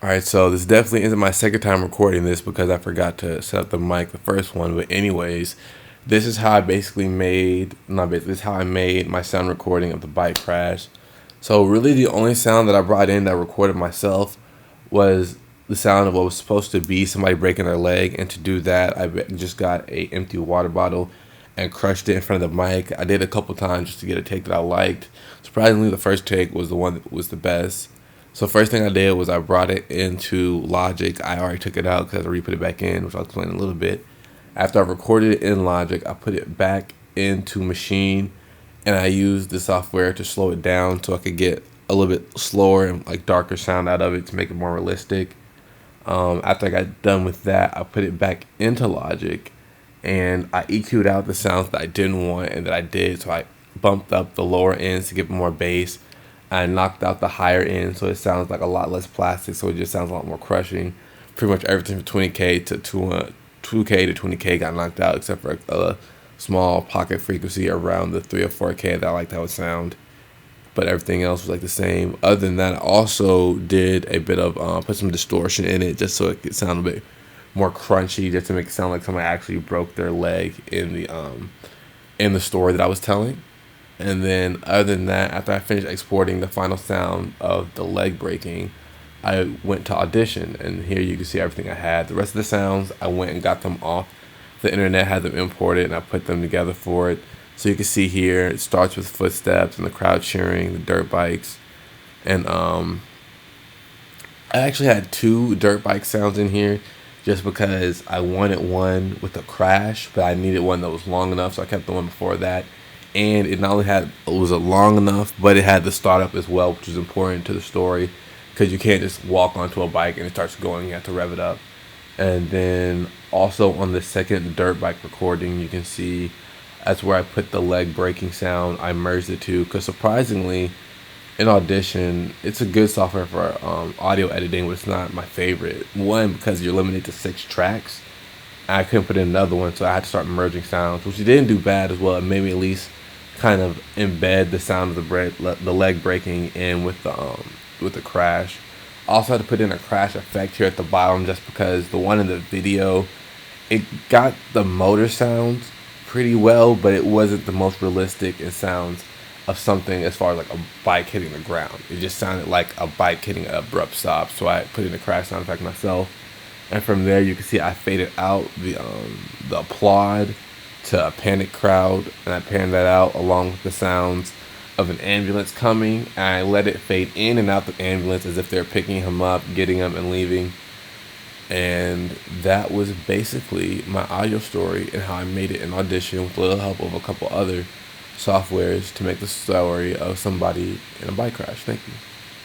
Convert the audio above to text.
All right, so this definitely isn't my second time recording this because I forgot to set up the mic the first one. But anyways, this is how I basically made not basically this is how I made my sound recording of the bike crash. So really, the only sound that I brought in that recorded myself was the sound of what was supposed to be somebody breaking their leg. And to do that, just got a empty water bottle and crushed it in front of the mic. I did a couple times just to get a take that I liked. Surprisingly, the first take was the one that was the best. So first thing I did was I brought it into Logic. I already took it out because I re-put it back in, which I'll explain in a little bit. After I recorded it in Logic, I put it back into Machine, and I used the software to slow it down so I could get a little bit slower and like darker sound out of it to make it more realistic. After I got done with that, I put it back into Logic, and I EQ'd out the sounds that I didn't want and that I did. So I bumped up the lower ends to get more bass. I knocked out the higher end, so it sounds like a lot less plastic, so it just sounds a lot more crushing. Pretty much everything from 20K to 2K to 20K got knocked out, except for a small pocket frequency around the 3 or 4K that I liked how it sound. But everything else was like the same. Other than that, I also did a bit of put some distortion in it just so it could sound a bit more crunchy, just to make it sound like somebody actually broke their leg in the story that I was telling. And then, other than that, after I finished exporting the final sound of the leg breaking, I went to Audition, and here you can see everything I had. The rest of the sounds, I went and got them off the internet, had them imported, and I put them together for it. So you can see here, it starts with footsteps and the crowd cheering, the dirt bikes, and I actually had two dirt bike sounds in here, just because I wanted one with a crash, but I needed one that was long enough, so I kept the one before that. And it not only had it was a long enough, but it had the startup as well, which is important to the story, because you can't just walk onto a bike and it starts going. You have to rev it up. And then also on the second dirt bike recording, you can see that's where I put the leg breaking sound. I merged the two because surprisingly, in Audition, it's a good software for audio editing, but it's not my favorite. One, because you're limited to 6 tracks. I couldn't put in another one, so I had to start merging sounds, which it didn't do bad as well. It made me at least kind of embed the sound of the leg breaking in with the crash. Also had to put in a crash effect here at the bottom, just because the one in the video, it got the motor sounds pretty well, but it wasn't the most realistic in sounds of something as far as like a bike hitting the ground. It just sounded like a bike hitting an abrupt stop. So I put in a crash sound effect myself. And from there, you can see I faded out the applaud to a panic crowd, and I panned that out along with the sounds of an ambulance coming. And I let it fade in and out the ambulance as if they're picking him up, getting him, and leaving. And that was basically my audio story and how I made it in Audition with a little help of a couple other softwares to make the story of somebody in a bike crash. Thank you.